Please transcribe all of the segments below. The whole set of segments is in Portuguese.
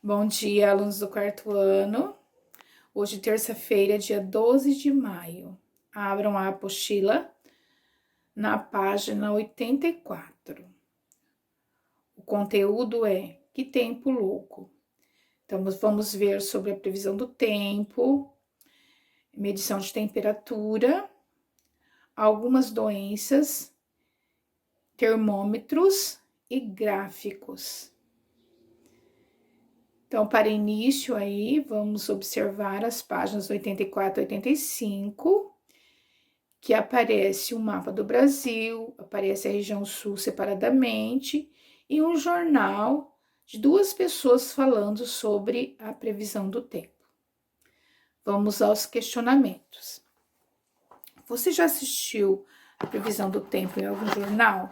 Bom dia, alunos do quarto ano. Hoje, terça-feira, dia 12 de maio. Abram a apostila na página 84. O conteúdo é Que Tempo Louco. Então, vamos ver sobre a previsão do tempo, medição de temperatura, algumas doenças, termômetros e gráficos. Então, para início aí, vamos observar as páginas 84 e 85, que aparece o mapa do Brasil, aparece a região sul separadamente, e um jornal de duas pessoas falando sobre a previsão do tempo. Vamos aos questionamentos. Você já assistiu a previsão do tempo em algum jornal?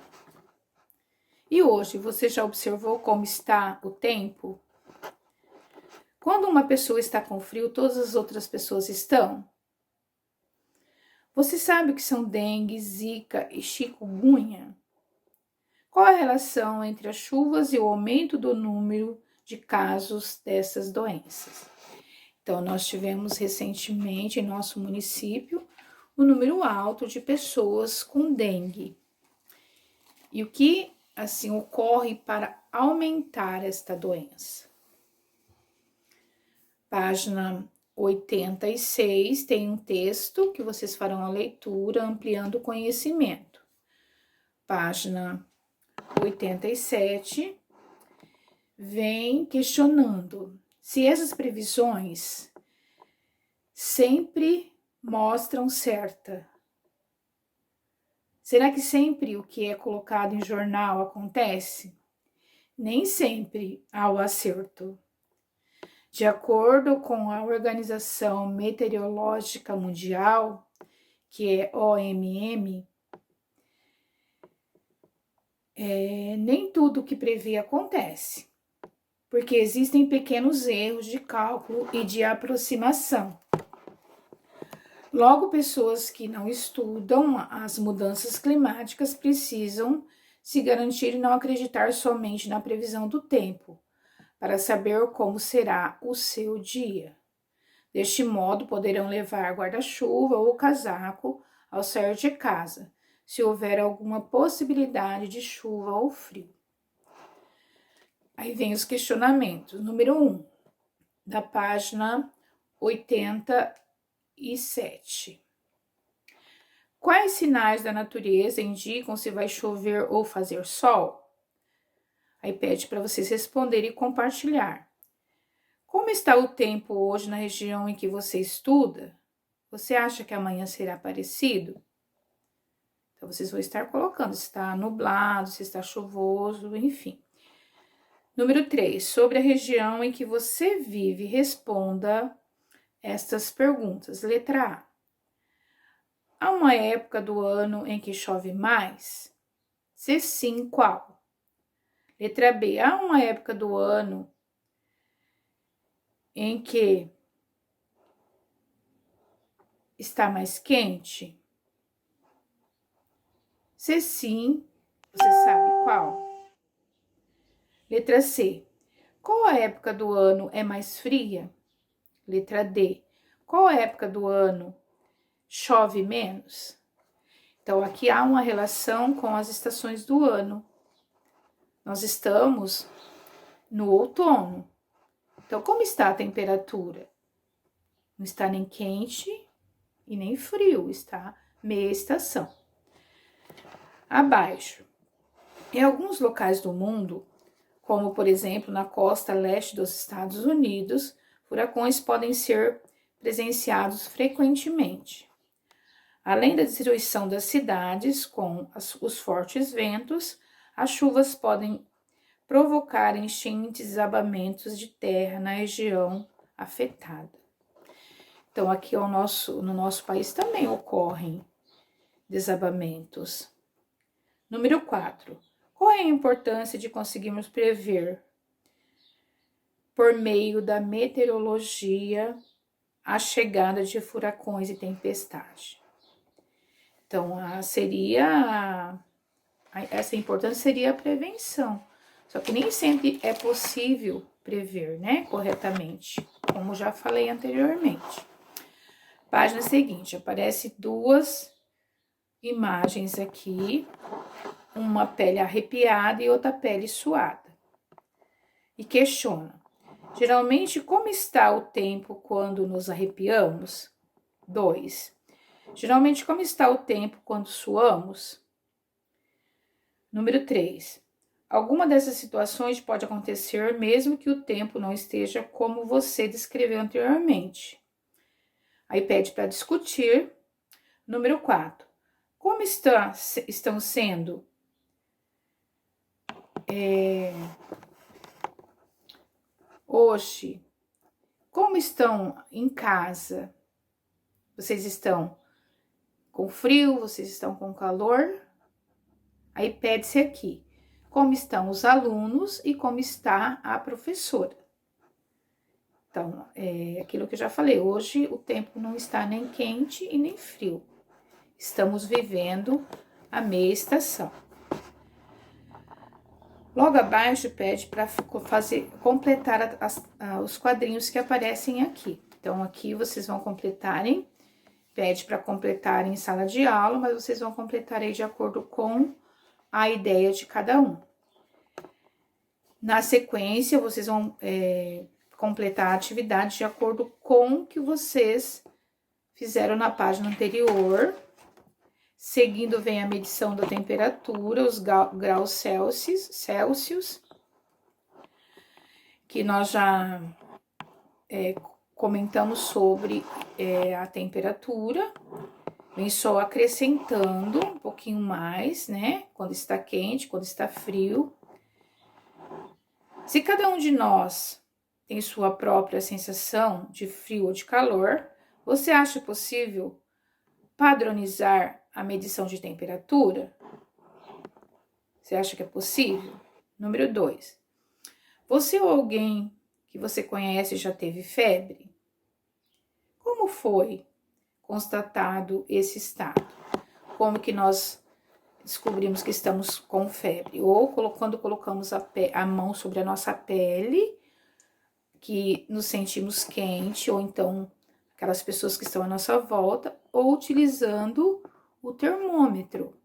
E hoje, você já observou como está o tempo? Quando uma pessoa está com frio, todas as outras pessoas estão? Você sabe o que são dengue, zika e chikungunya? Qual a relação entre as chuvas e o aumento do número de casos dessas doenças? Então, nós tivemos recentemente em nosso município um número alto de pessoas com dengue. E o que, assim, ocorre para aumentar esta doença? Página 86 tem um texto que vocês farão a leitura ampliando o conhecimento. Página 87 vem questionando se essas previsões sempre mostram certa. Será que sempre o que é colocado em jornal acontece? Nem sempre há o acerto. De acordo com a Organização Meteorológica Mundial, que é OMM, nem tudo o que prevê acontece, porque existem pequenos erros de cálculo e de aproximação. Logo, pessoas que não estudam as mudanças climáticas precisam se garantir e não acreditar somente na previsão do tempo, para saber como será o seu dia. Deste modo, poderão levar guarda-chuva ou casaco ao sair de casa, se houver alguma possibilidade de chuva ou frio. Aí vem os questionamentos. Número 1, da página 87. Quais sinais da natureza indicam se vai chover ou fazer sol? Aí pede para vocês responderem e compartilhar. Como está o tempo hoje na região em que você estuda? Você acha que amanhã será parecido? Então, vocês vão estar colocando se está nublado, se está chuvoso, enfim. Número 3, sobre a região em que você vive, responda estas perguntas. Letra A. Há uma época do ano em que chove mais? Se sim, qual? Letra B. Há uma época do ano em que está mais quente? Se sim, você sabe qual? Letra C. Qual a época do ano é mais fria? Letra D. Qual a época do ano chove menos? Então, aqui há uma relação com as estações do ano. Nós estamos no outono. Então, como está a temperatura? Não está nem quente e nem frio, está meia estação. Abaixo. Em alguns locais do mundo, como por exemplo na costa leste dos Estados Unidos, furacões podem ser presenciados frequentemente. Além da destruição das cidades com os fortes ventos, as chuvas podem provocar enchentes e desabamentos de terra na região afetada. Então, aqui no nosso país também ocorrem desabamentos. Número 4. Qual é a importância de conseguirmos prever, por meio da meteorologia, a chegada de furacões e tempestades? Então, essa importância seria a prevenção. Só que nem sempre é possível prever, né, corretamente, como já falei anteriormente. Página seguinte, aparece duas imagens aqui, uma pele arrepiada e outra pele suada. E questiona: geralmente, como está o tempo quando nos arrepiamos? 2. Geralmente, como está o tempo quando suamos? Número 3. Alguma dessas situações pode acontecer mesmo que o tempo não esteja como você descreveu anteriormente. Aí pede para discutir. Número 4. Como estão sendo hoje? Como estão em casa? Vocês estão com frio? Vocês estão com calor? Aí pede-se aqui, como estão os alunos e como está a professora. Então, é aquilo que eu já falei, hoje o tempo não está nem quente e nem frio. Estamos vivendo a meia estação. Logo abaixo pede para completar os quadrinhos que aparecem aqui. Então, aqui vocês vão completarem, pede para completar em sala de aula, mas vocês vão completar aí de acordo com a ideia de cada um. Na sequência, vocês vão completar a atividade de acordo com o que vocês fizeram na página anterior. Seguindo vem a medição da temperatura, os graus Celsius, que nós já comentamos sobre a temperatura. Vem só acrescentando um pouquinho mais, né? Quando está quente, quando está frio. Se cada um de nós tem sua própria sensação de frio ou de calor, você acha possível padronizar a medição de temperatura? Você acha que é possível? Número 2. Você ou alguém que você conhece já teve febre? Como foi constatado esse estado? Como que nós descobrimos que estamos com febre? Ou quando colocamos a mão sobre a nossa pele, que nos sentimos quente, ou então aquelas pessoas que estão à nossa volta, ou utilizando o termômetro,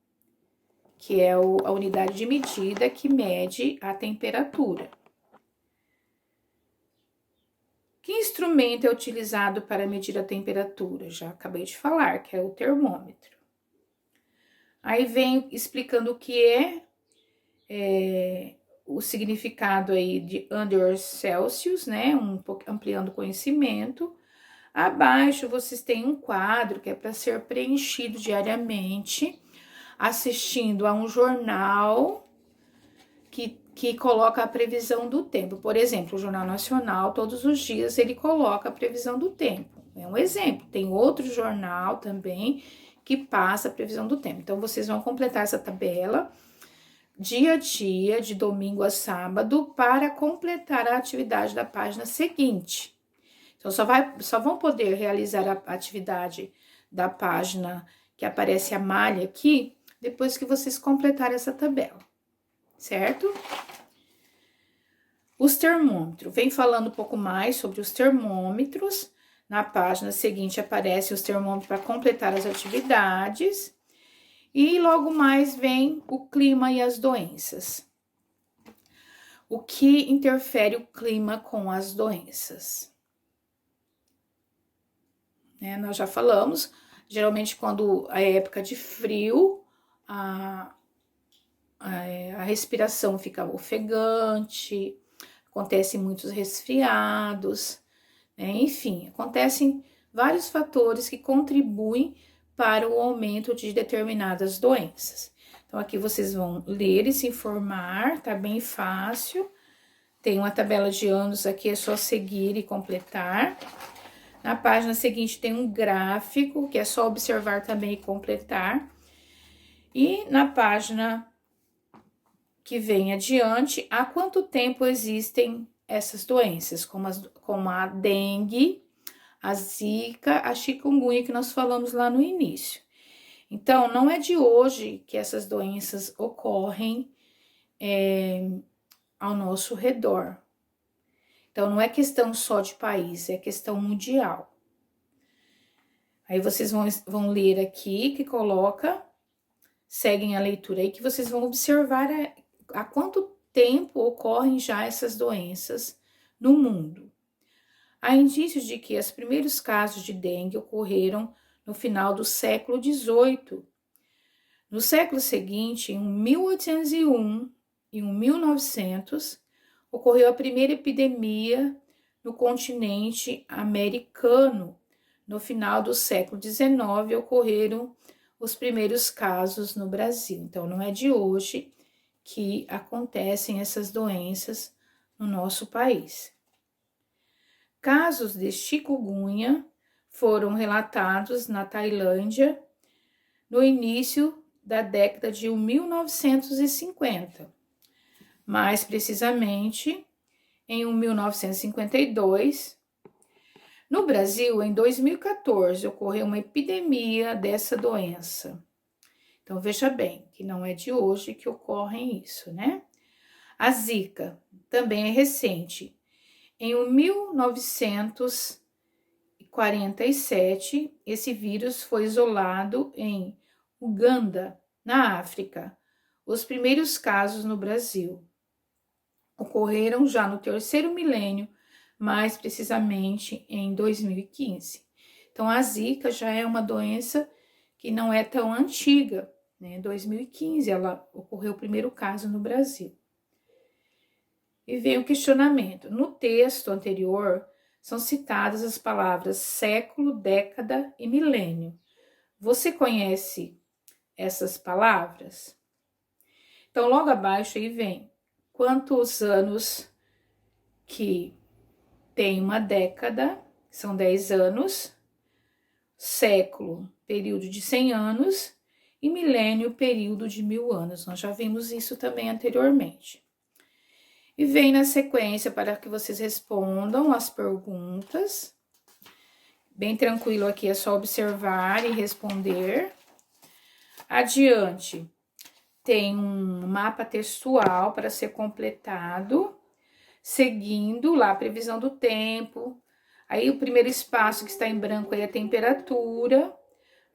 que é a unidade de medida que mede a temperatura. Que instrumento é utilizado para medir a temperatura? Já acabei de falar, que é o termômetro. Aí vem explicando o que é o significado aí de under Celsius, né? Um pouco ampliando o conhecimento. Abaixo vocês têm um quadro que é para ser preenchido diariamente, assistindo a um jornal que coloca a previsão do tempo. Por exemplo, o Jornal Nacional, todos os dias ele coloca a previsão do tempo. É um exemplo. Tem outro jornal também que passa a previsão do tempo. Então, vocês vão completar essa tabela dia a dia, de domingo a sábado, para completar a atividade da página seguinte. Então, só vão poder realizar a atividade da página que aparece a malha aqui, depois que vocês completarem essa tabela, certo? Os termômetros, vem falando um pouco mais sobre os termômetros. Na página seguinte aparecem os termômetros para completar as atividades. E logo mais vem o clima e as doenças. O que interfere o clima com as doenças? Nós já falamos, geralmente quando é época de frio, a respiração fica ofegante, acontecem muitos resfriados, né? Enfim, acontecem vários fatores que contribuem para o aumento de determinadas doenças. Então, aqui vocês vão ler e se informar, tá bem fácil. Tem uma tabela de anos aqui, é só seguir e completar. Na página seguinte tem um gráfico, que é só observar também e completar. E na página que vem adiante, há quanto tempo existem essas doenças, como a dengue, a zika, a chikungunya, que nós falamos lá no início. Então, não é de hoje que essas doenças ocorrem ao nosso redor. Então, não é questão só de país, é questão mundial. Aí vocês vão ler aqui, que coloca, seguem a leitura aí, que vocês vão observar há quanto tempo ocorrem já essas doenças no mundo. Há indícios de que os primeiros casos de dengue ocorreram no final do século XVIII. No século seguinte, em 1801 e em 1900, ocorreu a primeira epidemia no continente americano. No final do século XIX, ocorreram os primeiros casos no Brasil. Então, não é de hoje que acontecem essas doenças no nosso país. Casos de chikungunya foram relatados na Tailândia no início da década de 1950. Mais precisamente, em 1952, no Brasil, em 2014, ocorreu uma epidemia dessa doença. Então, veja bem, que não é de hoje que ocorre isso, né? A Zika também é recente. Em 1947, esse vírus foi isolado em Uganda, na África. Os primeiros casos no Brasil ocorreram já no terceiro milênio, mais precisamente em 2015. Então, a Zika já é uma doença que não é tão antiga, né? Em 2015 ela ocorreu o primeiro caso no Brasil. E vem o questionamento. No texto anterior, são citadas as palavras século, década e milênio. Você conhece essas palavras? Então, logo abaixo aí vem quantos anos que tem uma década, são 10 anos, século, período de 100 anos, e milênio, período de 1000 anos. Nós já vimos isso também anteriormente. E vem na sequência para que vocês respondam as perguntas. Bem tranquilo aqui, é só observar e responder. Adiante, tem um mapa textual para ser completado, seguindo lá a previsão do tempo. Aí o primeiro espaço que está em branco aí é a temperatura.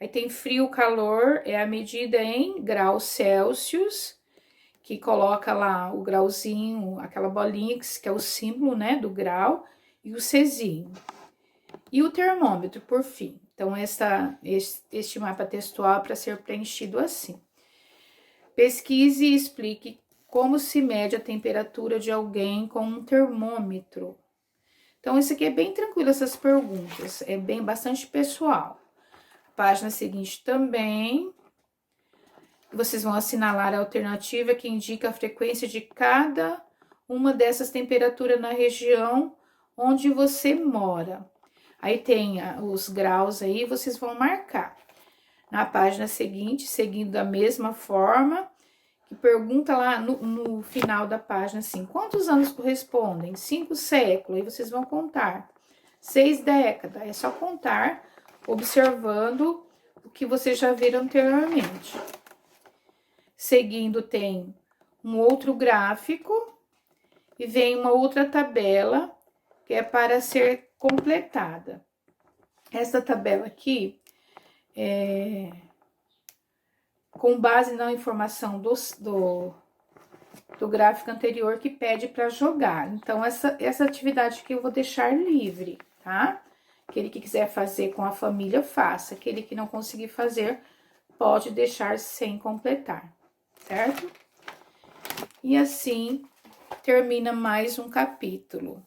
Aí tem frio, calor, é a medida em graus Celsius, que coloca lá o grauzinho, aquela bolinha que é o símbolo, né, do grau, e o Czinho. E o termômetro, por fim. Então, este mapa textual é para ser preenchido assim. Pesquise e explique como se mede a temperatura de alguém com um termômetro. Então, isso aqui é bem tranquilo, essas perguntas. É bastante pessoal. Página seguinte também. Vocês vão assinalar a alternativa que indica a frequência de cada uma dessas temperaturas na região onde você mora. Aí tem os graus aí, vocês vão marcar. Na página seguinte, seguindo da mesma forma, que pergunta lá no final da página assim, quantos anos correspondem? 5 séculos, aí vocês vão contar. 6 décadas, é só contar, observando o que vocês já viram anteriormente. Seguindo tem um outro gráfico e vem uma outra tabela que é para ser completada. Essa tabela aqui é com base na informação do gráfico anterior que pede para jogar. Então, essa atividade aqui eu vou deixar livre, tá? Aquele que quiser fazer com a família, faça. Aquele que não conseguir fazer, pode deixar sem completar, certo? E assim termina mais um capítulo,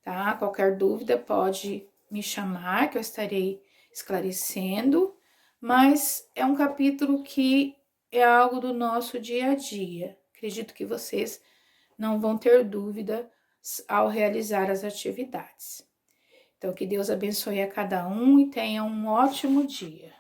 tá? Qualquer dúvida pode me chamar, que eu estarei esclarecendo, mas é um capítulo que é algo do nosso dia a dia. Acredito que vocês não vão ter dúvida ao realizar as atividades. Então, que Deus abençoe a cada um e tenha um ótimo dia.